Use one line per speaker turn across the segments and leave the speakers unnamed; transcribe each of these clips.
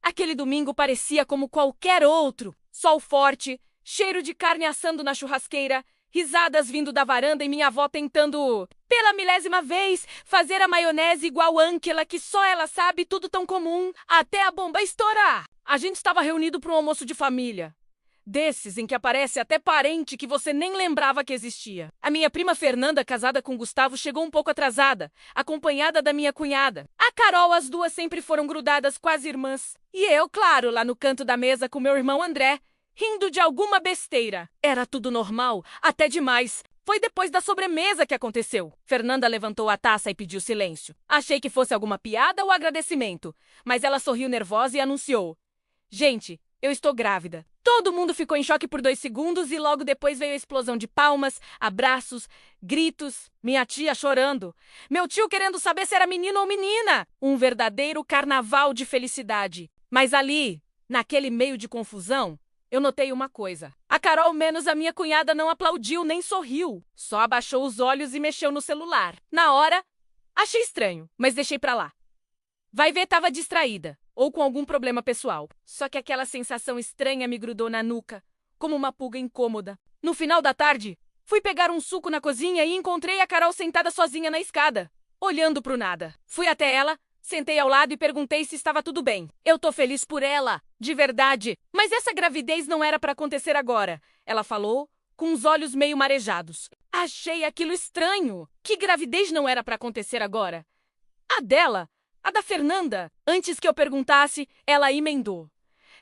Aquele domingo parecia como qualquer outro. Sol forte, cheiro de carne assando na churrasqueira, risadas vindo da varanda e minha avó tentando, pela milésima vez, fazer a maionese igual Ângela, que só ela sabe, tudo tão comum, até a bomba estourar. A gente estava reunido para um almoço de família. Desses em que aparece até parente que você nem lembrava que existia. A minha prima Fernanda, casada com Gustavo, chegou um pouco atrasada, acompanhada da minha cunhada. A Carol, as duas sempre foram grudadas, quase irmãs. E eu, claro, lá no canto da mesa com meu irmão André, rindo de alguma besteira. Era tudo normal, até demais. Foi depois da sobremesa que aconteceu. Fernanda levantou a taça e pediu silêncio. Achei que fosse alguma piada ou agradecimento, mas ela sorriu nervosa e anunciou: Gente, eu estou grávida. Todo mundo ficou em choque por 2 segundos e logo depois veio a explosão de palmas, abraços, gritos, minha tia chorando, meu tio querendo saber se era menino ou menina. Um verdadeiro carnaval de felicidade. Mas ali, naquele meio de confusão, eu notei uma coisa. A Carol, menos a minha cunhada, não aplaudiu nem sorriu. Só abaixou os olhos e mexeu no celular. Na hora, achei estranho, mas deixei pra lá. Vai ver, tava distraída, ou com algum problema pessoal. Só que aquela sensação estranha me grudou na nuca, como uma pulga incômoda. No final da tarde, fui pegar um suco na cozinha e encontrei a Carol sentada sozinha na escada, olhando pro nada. Fui até ela, sentei ao lado e perguntei se estava tudo bem. Eu tô feliz por ela, de verdade, mas essa gravidez não era pra acontecer agora, ela falou, com os olhos meio marejados. Achei aquilo estranho. Que gravidez não era pra acontecer agora? A dela? A da Fernanda? Antes que eu perguntasse, ela emendou.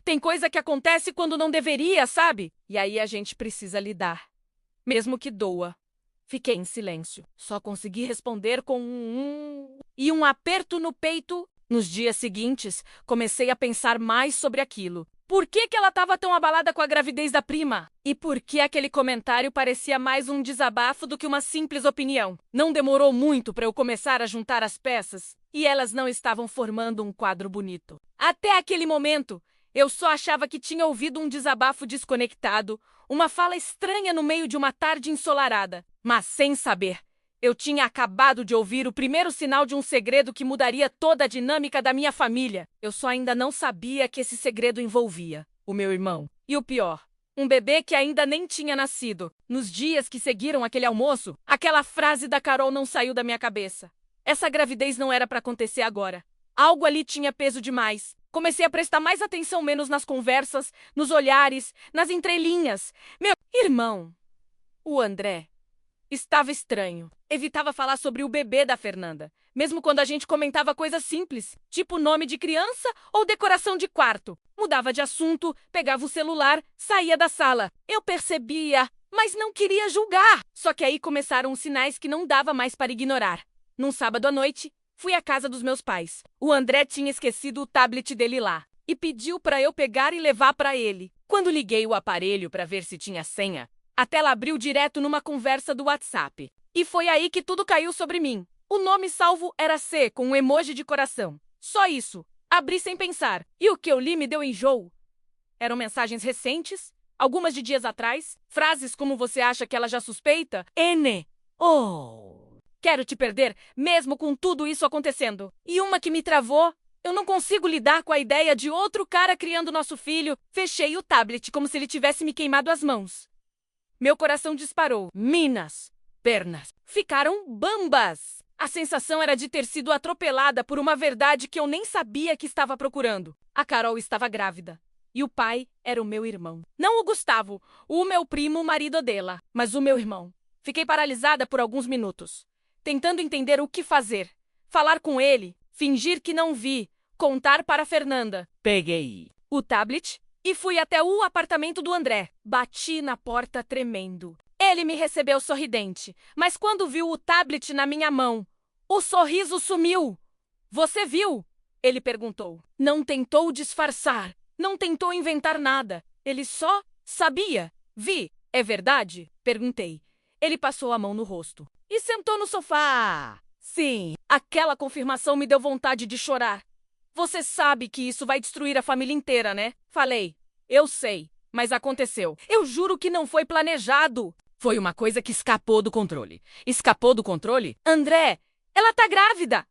Tem coisa que acontece quando não deveria, sabe? E aí a gente precisa lidar. Mesmo que doa. Fiquei em silêncio. Só consegui responder com e um aperto no peito. Nos dias seguintes, comecei a pensar mais sobre aquilo. Por que ela estava tão abalada com a gravidez da prima? E por que aquele comentário parecia mais um desabafo do que uma simples opinião? Não demorou muito para eu começar a juntar as peças, e elas não estavam formando um quadro bonito. Até aquele momento, eu só achava que tinha ouvido um desabafo desconectado, uma fala estranha no meio de uma tarde ensolarada. Mas sem saber, eu tinha acabado de ouvir o primeiro sinal de um segredo que mudaria toda a dinâmica da minha família. Eu só ainda não sabia que esse segredo envolvia o meu irmão. E o pior, um bebê que ainda nem tinha nascido. Nos dias que seguiram aquele almoço, aquela frase da Carol não saiu da minha cabeça. Essa gravidez não era para acontecer agora. Algo ali tinha peso demais. Comecei a prestar mais atenção menos nas conversas, nos olhares, nas entrelinhas. Meu irmão, o André, estava estranho. Evitava falar sobre o bebê da Fernanda, mesmo quando a gente comentava coisas simples, tipo nome de criança ou decoração de quarto. Mudava de assunto, pegava o celular, saía da sala. Eu percebia, mas não queria julgar. Só que aí começaram os sinais que não dava mais para ignorar. Num sábado à noite, fui à casa dos meus pais. O André tinha esquecido o tablet dele lá e pediu para eu pegar e levar para ele. Quando liguei o aparelho para ver se tinha senha, a tela abriu direto numa conversa do WhatsApp. E foi aí que tudo caiu sobre mim. O nome salvo era C, com um emoji de coração. Só isso. Abri sem pensar. E o que eu li me deu enjoo. Eram mensagens recentes, algumas de dias atrás, frases como você acha que ela já suspeita? N. Oh. Quero te perder, mesmo com tudo isso acontecendo. E uma que me travou. Eu não consigo lidar com a ideia de outro cara criando nosso filho. Fechei o tablet como se ele tivesse me queimado as mãos. Meu coração disparou. Minas, pernas, ficaram bambas. A sensação era de ter sido atropelada por uma verdade que eu nem sabia que estava procurando. A Carol estava grávida. E o pai era o meu irmão. Não o Gustavo, o meu primo, o marido dela, mas o meu irmão. Fiquei paralisada por alguns minutos, tentando entender o que fazer. Falar com ele, fingir que não vi, contar para Fernanda. Peguei o tablet e fui até o apartamento do André. Bati na porta tremendo. Ele me recebeu sorridente, mas quando viu o tablet na minha mão, o sorriso sumiu. Você viu? Ele perguntou. Não tentou disfarçar, não tentou inventar nada. Ele só sabia. Vi. É verdade? Perguntei. Ele passou a mão no rosto e sentou no sofá. Sim, aquela confirmação me deu vontade de chorar. Você sabe que isso vai destruir a família inteira, né? Falei. Eu sei, mas aconteceu. Eu juro que não foi planejado. Foi uma coisa que escapou do controle. Escapou do controle? André, ela tá grávida.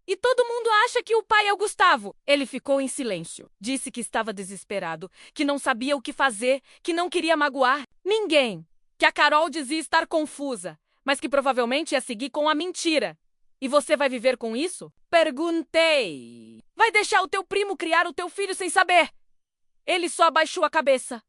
E todo mundo acha que o pai é o Gustavo. Ele ficou em silêncio. Disse que estava desesperado, que não sabia o que fazer, que não queria magoar ninguém. Que a Carol dizia estar confusa, mas que provavelmente ia seguir com a mentira. E você vai viver com isso? Perguntei. Vai deixar o teu primo criar o teu filho sem saber? Ele só abaixou a cabeça.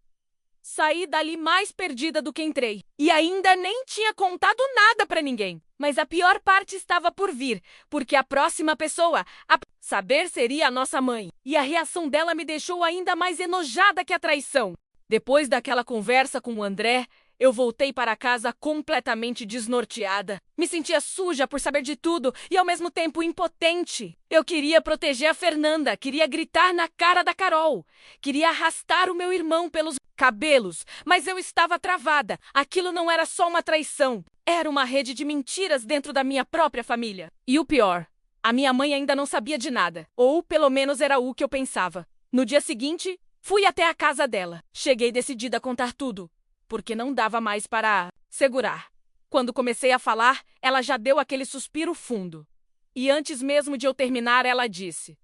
Saí dali mais perdida do que entrei. E ainda nem tinha contado nada pra ninguém. Mas a pior parte estava por vir, porque a próxima pessoa a saber seria a nossa mãe. E a reação dela me deixou ainda mais enojada que a traição. Depois daquela conversa com o André, eu voltei para casa completamente desnorteada. Me sentia suja por saber de tudo e ao mesmo tempo impotente. Eu queria proteger a Fernanda, queria gritar na cara da Carol, queria arrastar o meu irmão pelos cabelos, mas eu estava travada. Aquilo não era só uma traição, era uma rede de mentiras dentro da minha própria família. E o pior, a minha mãe ainda não sabia de nada, ou pelo menos era o que eu pensava. No dia seguinte, fui até a casa dela. Cheguei decidida a contar tudo, porque não dava mais para segurar. Quando comecei a falar, ela já deu aquele suspiro fundo. E antes mesmo de eu terminar, ela disse: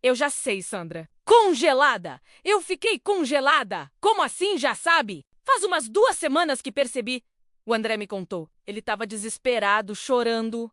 "Eu já sei, Sandra." Congelada! Eu fiquei congelada! Como assim, já sabe? Faz umas 2 semanas que percebi. O André me contou. Ele estava desesperado, chorando.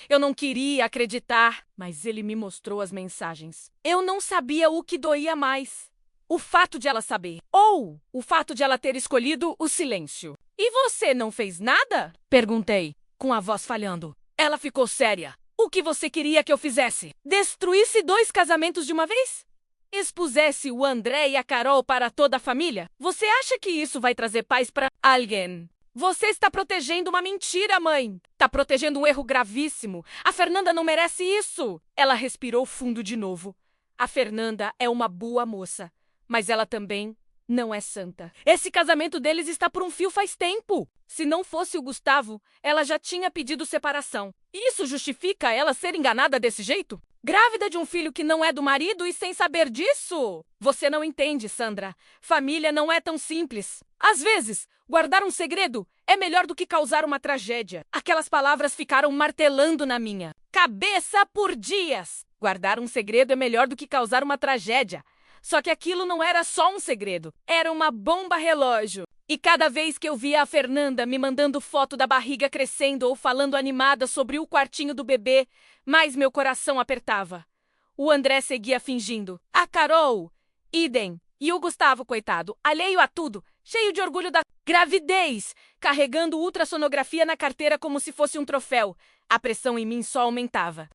Eu não queria acreditar, mas ele me mostrou as mensagens. Eu não sabia o que doía mais. O fato de ela saber, ou o fato de ela ter escolhido o silêncio. "E você não fez nada?" perguntei, com a voz falhando. Ela ficou séria. "O que você queria que eu fizesse? Destruísse 2 casamentos de uma vez? Expusesse o André e a Carol para toda a família? Você acha que isso vai trazer paz para alguém? Você está protegendo uma mentira, mãe. Está protegendo um erro gravíssimo. A Fernanda não merece isso." Ela respirou fundo de novo. A Fernanda é uma boa moça, mas ela também não é santa. Esse casamento deles está por um fio faz tempo. Se não fosse o Gustavo, ela já tinha pedido separação. Isso justifica ela ser enganada desse jeito? Grávida de um filho que não é do marido e sem saber disso? Você não entende, Sandra. Família não é tão simples. Às vezes, guardar um segredo é melhor do que causar uma tragédia. Aquelas palavras ficaram martelando na minha cabeça por dias. Guardar um segredo é melhor do que causar uma tragédia. Só que aquilo não era só um segredo, era uma bomba relógio. E cada vez que eu via a Fernanda me mandando foto da barriga crescendo ou falando animada sobre o quartinho do bebê, mais meu coração apertava. O André seguia fingindo. A Carol, idem. E o Gustavo, coitado, alheio a tudo, cheio de orgulho da gravidez, carregando ultrassonografia na carteira como se fosse um troféu. A pressão em mim só aumentava.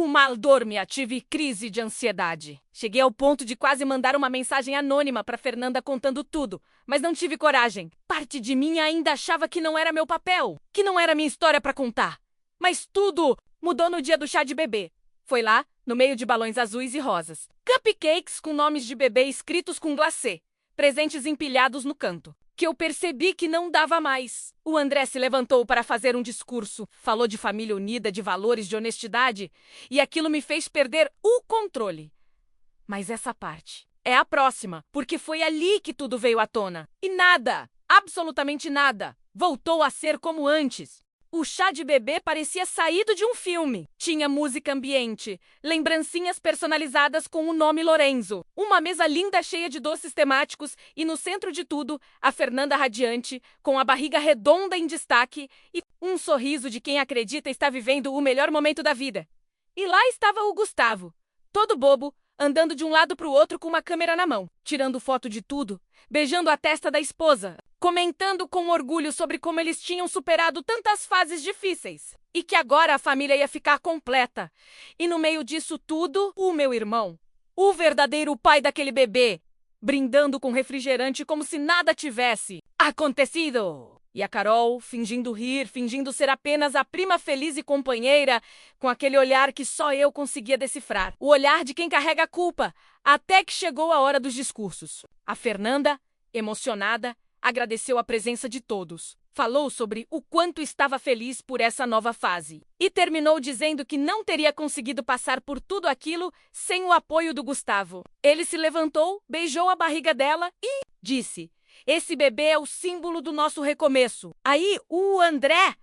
Mal dormia, tive crise de ansiedade. Cheguei ao ponto de quase mandar uma mensagem anônima para Fernanda contando tudo, mas não tive coragem. Parte de mim ainda achava que não era meu papel, que não era minha história para contar. Mas tudo mudou no dia do chá de bebê. Foi lá, no meio de balões azuis e rosas. Cupcakes com nomes de bebê escritos com glacê. Presentes empilhados no canto. Que eu percebi que não dava mais. O André se levantou para fazer um discurso. Falou de família unida, de valores, de honestidade. E aquilo me fez perder o controle. Mas essa parte é a próxima, porque foi ali que tudo veio à tona. E nada, absolutamente nada, voltou a ser como antes. O chá de bebê parecia saído de um filme. Tinha música ambiente, lembrancinhas personalizadas com o nome Lorenzo, uma mesa linda cheia de doces temáticos e no centro de tudo, a Fernanda radiante, com a barriga redonda em destaque e um sorriso de quem acredita estar vivendo o melhor momento da vida. E lá estava o Gustavo, todo bobo, andando de um lado para o outro com uma câmera na mão, tirando foto de tudo, beijando a testa da esposa, comentando com orgulho sobre como eles tinham superado tantas fases difíceis e que agora a família ia ficar completa. E no meio disso tudo, o meu irmão, o verdadeiro pai daquele bebê, brindando com refrigerante como se nada tivesse acontecido. E a Carol, fingindo rir, fingindo ser apenas a prima feliz e companheira, com aquele olhar que só eu conseguia decifrar. O olhar de quem carrega a culpa, até que chegou a hora dos discursos. A Fernanda, emocionada, agradeceu a presença de todos. Falou sobre o quanto estava feliz por essa nova fase. E terminou dizendo que não teria conseguido passar por tudo aquilo sem o apoio do Gustavo. Ele se levantou, beijou a barriga dela e disse: "Esse bebê é o símbolo do nosso recomeço." Aí o André,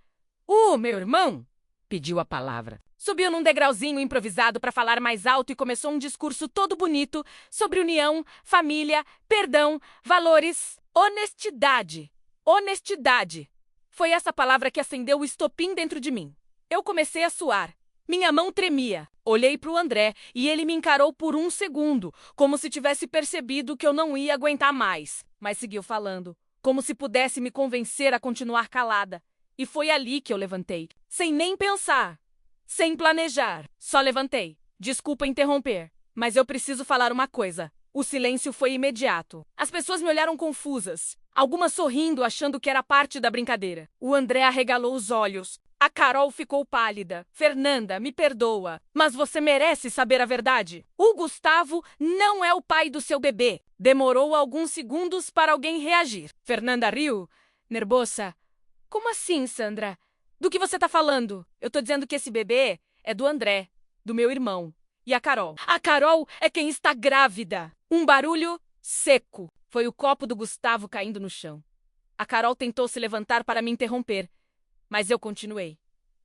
o meu irmão, pediu a palavra. Subiu num degrauzinho improvisado para falar mais alto e começou um discurso todo bonito sobre união, família, perdão, valores, honestidade. Honestidade. Foi essa palavra que acendeu o estopim dentro de mim. Eu comecei a suar. Minha mão tremia. Olhei para o André e ele me encarou por um segundo, como se tivesse percebido que eu não ia aguentar mais. Mas seguiu falando, como se pudesse me convencer a continuar calada. E foi ali que eu levantei, sem nem pensar, sem planejar. Só levantei. Desculpa interromper, mas eu preciso falar uma coisa. O silêncio foi imediato. As pessoas me olharam confusas, algumas sorrindo, achando que era parte da brincadeira. O André arregalou os olhos. A Carol ficou pálida. Fernanda, me perdoa, mas você merece saber a verdade. O Gustavo não é o pai do seu bebê. Demorou alguns segundos para alguém reagir. Fernanda riu, nervosa. Como assim, Sandra? Do que você tá falando? Eu tô dizendo que esse bebê é do André, do meu irmão. E a Carol? A Carol é quem está grávida. Um barulho seco. Foi o copo do Gustavo caindo no chão. A Carol tentou se levantar para me interromper, mas eu continuei.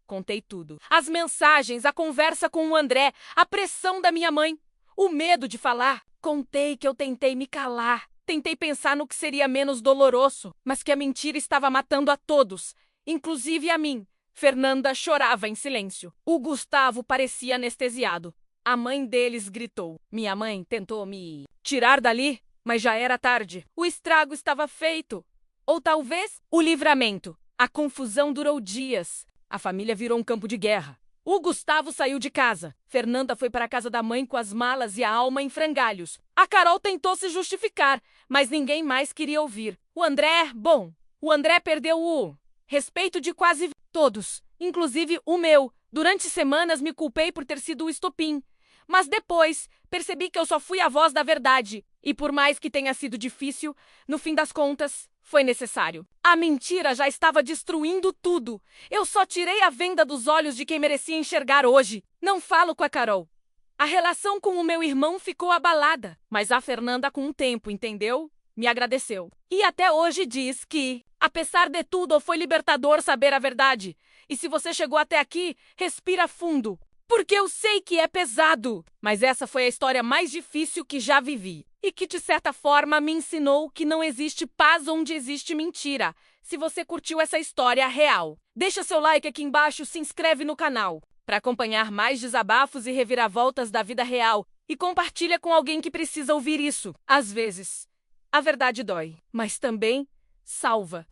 Contei tudo. As mensagens, a conversa com o André, a pressão da minha mãe, o medo de falar. Contei que eu tentei me calar. Tentei pensar no que seria menos doloroso, mas que a mentira estava matando a todos, inclusive a mim. Fernanda chorava em silêncio. O Gustavo parecia anestesiado. A mãe deles gritou. Minha mãe tentou me tirar dali, mas já era tarde. O estrago estava feito. Ou talvez o livramento. A confusão durou dias. A família virou um campo de guerra. O Gustavo saiu de casa. Fernanda foi para a casa da mãe com as malas e a alma em frangalhos. A Carol tentou se justificar, mas ninguém mais queria ouvir. O André perdeu o respeito de quase todos, inclusive o meu. Durante semanas me culpei por ter sido o estopim. Mas depois percebi que eu só fui a voz da verdade. E por mais que tenha sido difícil, no fim das contas, foi necessário. A mentira já estava destruindo tudo. Eu só tirei a venda dos olhos de quem merecia enxergar hoje. Não falo com a Carol. A relação com o meu irmão ficou abalada. Mas a Fernanda, com o tempo, entendeu? Me agradeceu. E até hoje diz que, apesar de tudo, foi libertador saber a verdade. E se você chegou até aqui, respira fundo. Porque eu sei que é pesado. Mas essa foi a história mais difícil que já vivi. E que, de certa forma, me ensinou que não existe paz onde existe mentira. Se você curtiu essa história real, deixa seu like aqui embaixo, se inscreve no canal para acompanhar mais desabafos e reviravoltas da vida real. E compartilha com alguém que precisa ouvir isso. Às vezes, a verdade dói, mas também salva.